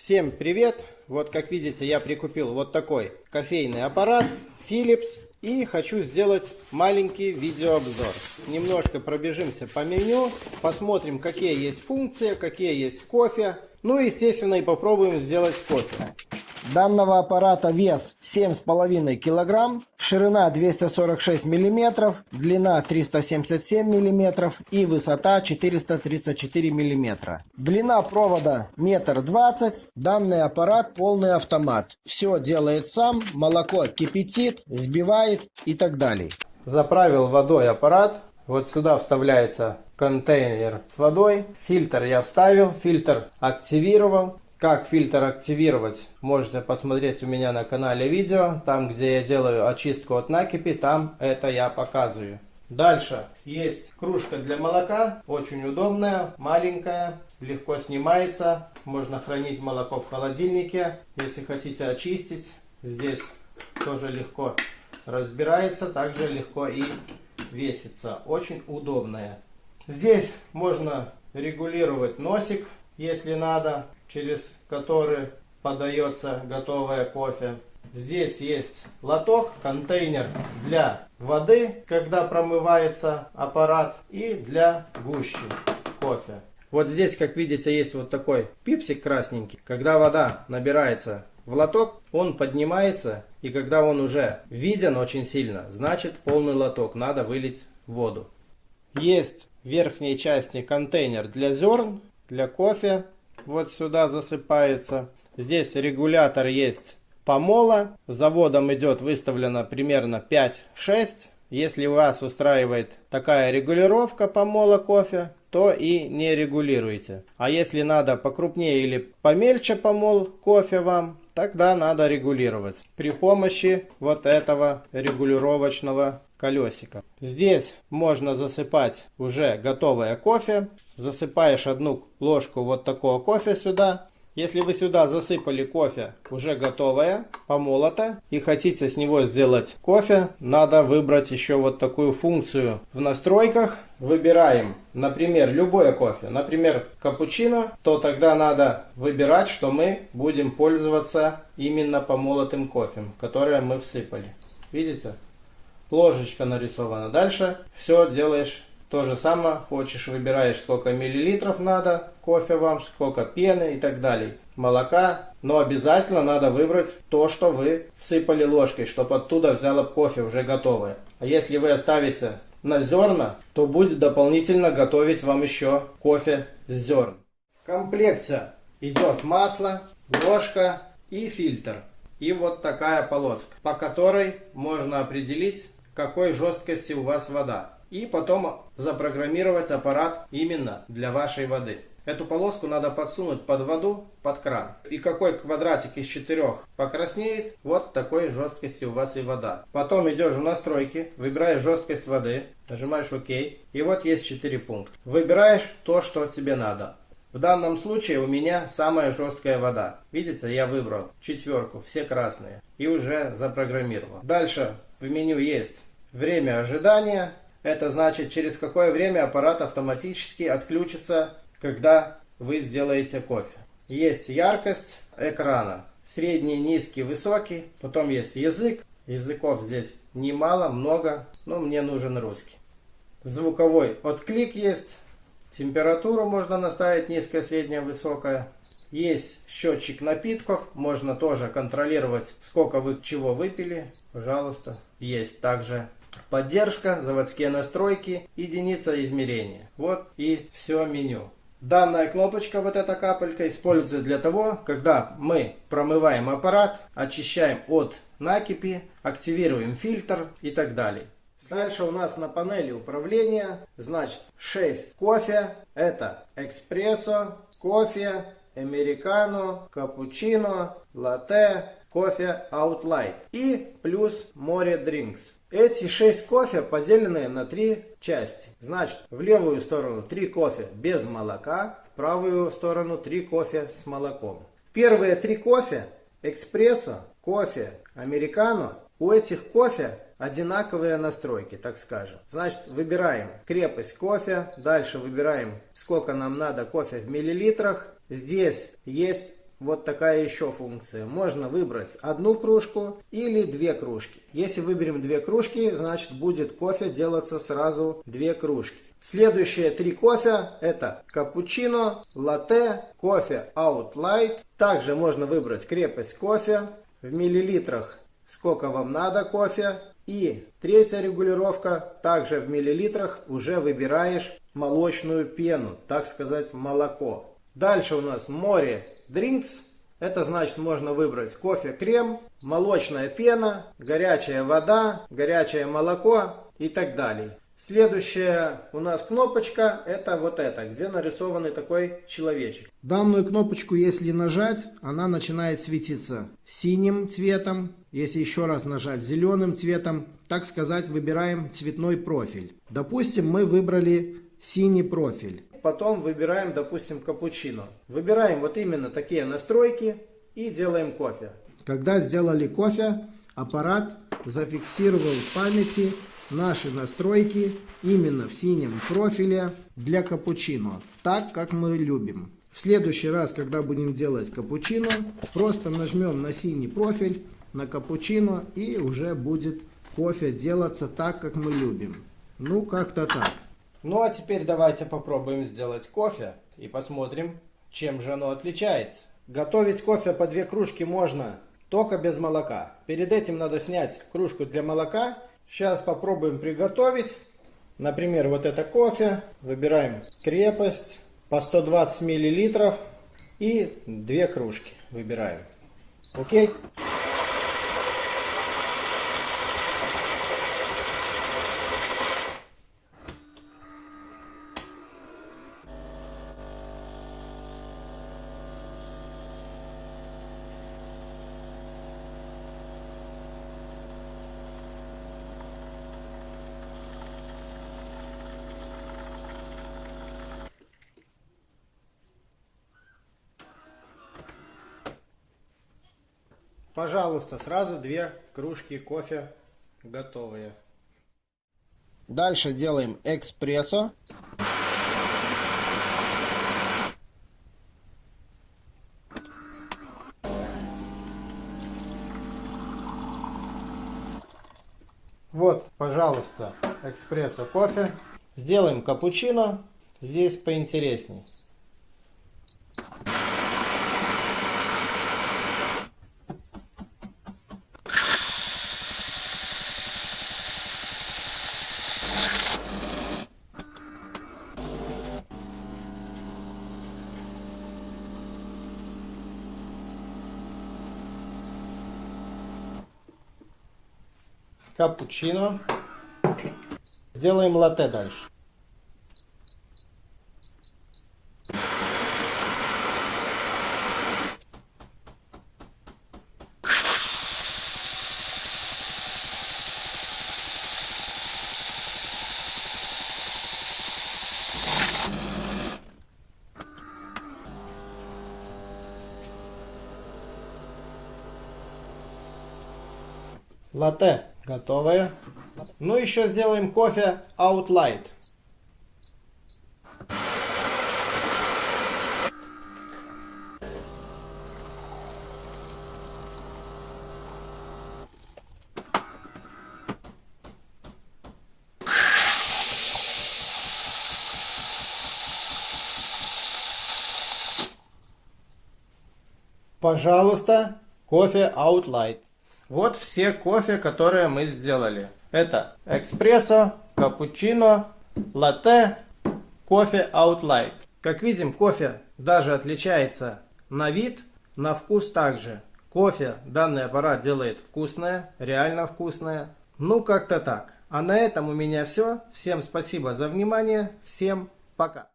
Всем привет! Вот как видите, я прикупил вот такой кофейный аппарат Philips и хочу сделать маленький видеообзор. Немножко пробежимся по меню, посмотрим, какие есть функции, какие есть в кофе. Ну и, естественно, и попробуем сделать кофе. Данного аппарата вес 7,5 кг, ширина 246 мм, длина 377 мм и высота 434 мм. Длина провода 1,20 м. Данный аппарат полный автомат. Все делает сам, молоко кипятит, взбивает и так далее. Заправил водой аппарат. Вот сюда вставляется контейнер с водой. Фильтр я вставил, фильтр активировал. Как фильтр активировать, можете посмотреть у меня на канале видео. Там, где я делаю очистку от накипи, там это я показываю. Дальше есть кружка для молока. Очень удобная, маленькая, легко снимается. Можно хранить молоко в холодильнике. Если хотите очистить, здесь тоже легко разбирается. Также легко и весится. Очень удобная. Здесь можно регулировать носик, если надо, через который подается готовое кофе. Здесь есть лоток, контейнер для воды, когда промывается аппарат, и для гущи кофе. Вот здесь, как видите, есть вот такой пипсик красненький. Когда вода набирается в лоток, он поднимается, и когда он уже виден очень сильно, значит полный лоток, надо вылить воду. Есть в верхней части контейнер для зерн, для кофе. Вот сюда засыпается. Здесь регулятор есть помола. Заводом идет выставлено примерно 5-6. Если вас устраивает такая регулировка помола кофе, то и не регулируйте. А если надо покрупнее или помельче помол кофе вам, тогда надо регулировать при помощи вот этого регулировочного колесика. Здесь можно засыпать уже готовое кофе. Засыпаешь одну ложку вот такого кофе сюда. Если вы сюда засыпали кофе уже готовое, помолото, и хотите с него сделать кофе, надо выбрать еще вот такую функцию в настройках. Выбираем, например, любое кофе, например, капучино, то тогда надо выбирать, что мы будем пользоваться именно помолотым кофе, которое мы всыпали. Видите? Ложечка нарисована. Дальше все делаешь то же самое. Хочешь, выбираешь, сколько миллилитров надо кофе вам, сколько пены и так далее. Молока. Но обязательно надо выбрать то, что вы всыпали ложкой, чтобы оттуда взяло кофе уже готовое. А если вы оставите на зерна, то будет дополнительно готовить вам еще кофе с зерн. В комплекте идет масло, ложка и фильтр. И вот такая полоска, по которой можно определить, какой жесткости у вас вода. И потом запрограммировать аппарат именно для вашей воды. Эту полоску надо подсунуть под воду, под кран. И какой квадратик из 4 покраснеет, вот такой жесткости у вас и вода. Потом идешь в настройки, выбираешь жесткость воды, нажимаешь ОК. И вот есть 4 пункта. Выбираешь то, что тебе надо. В данном случае у меня самая жесткая вода. Видите, я выбрал 4, все красные. И уже запрограммировал. Дальше в меню есть время ожидания. Это значит, через какое время аппарат автоматически отключится, когда вы сделаете кофе. Есть яркость экрана. Средний, низкий, высокий. Потом есть язык. Языков здесь немало, много, но мне нужен русский. Звуковой отклик есть. Температуру можно наставить низкая, средняя, высокая. Есть счетчик напитков. Можно тоже контролировать, сколько вы чего выпили. Пожалуйста. Есть также поддержка, заводские настройки, единица измерения. Вот и все меню. Данная кнопочка, вот эта капелька, используется для того, когда мы промываем аппарат, очищаем от накипи, активируем фильтр и так далее. Дальше у нас на панели управления, значит, 6 кофе. Это эспрессо, кофе, американо, капучино, латте, кофе Outright и плюс море дринкс. Эти 6 кофе поделены на 3 части. Значит, в левую сторону 3 кофе без молока, в правую сторону 3 кофе с молоком. Первые 3 кофе, эспрессо, кофе, американо, у этих кофе одинаковые настройки, так скажем. Значит, выбираем крепость кофе, дальше выбираем, сколько нам надо кофе в миллилитрах. Здесь есть вот такая еще функция. Можно выбрать одну кружку или две кружки. Если выберем две кружки, значит будет кофе делаться сразу две кружки. Следующие три кофе это капучино, латте, кофе Out Light. Также можно выбрать крепость кофе в миллилитрах, сколько вам надо кофе. И третья регулировка, также в миллилитрах уже выбираешь молочную пену, так сказать молоко. Дальше у нас море drinks. Это значит можно выбрать кофе-крем, молочная пена, горячая вода, горячее молоко и так далее. Следующая у нас кнопочка это вот эта, где нарисованный такой человечек. Данную кнопочку, если нажать, она начинает светиться синим цветом. Если еще раз нажать зеленым цветом, так сказать, выбираем цветной профиль. Допустим, мы выбрали синий профиль. Потом выбираем, допустим, капучино. Выбираем вот именно такие настройки и делаем кофе. Когда сделали кофе, аппарат зафиксировал в памяти наши настройки именно в синем профиле для капучино, так как мы любим. В следующий раз, когда будем делать капучино, просто нажмем на синий профиль, на капучино, и уже будет кофе делаться так, как мы любим. Ну, как-то так. Ну, а теперь давайте попробуем сделать кофе и посмотрим, чем же оно отличается. Готовить кофе по 2 кружки можно только без молока. Перед этим надо снять кружку для молока. Сейчас попробуем приготовить. Например, вот это кофе. Выбираем крепость по 120 мл и 2 кружки выбираем. Окей? Пожалуйста, сразу 2 кружки кофе готовые. Дальше делаем эспрессо. Вот, пожалуйста, эспрессо кофе. Сделаем капучино. Здесь поинтересней. Капучино. Сделаем латте дальше. Латте готовое. Ну еще сделаем кофе Out Light. Пожалуйста, кофе Out Light. Вот все кофе, которые мы сделали. Это эспрессо, капучино, латте, кофе Out Light. Как видим, кофе даже отличается на вид, на вкус также. Кофе данный аппарат делает вкусное, реально вкусное. Ну, как-то так. А на этом у меня все. Всем спасибо за внимание. Всем пока.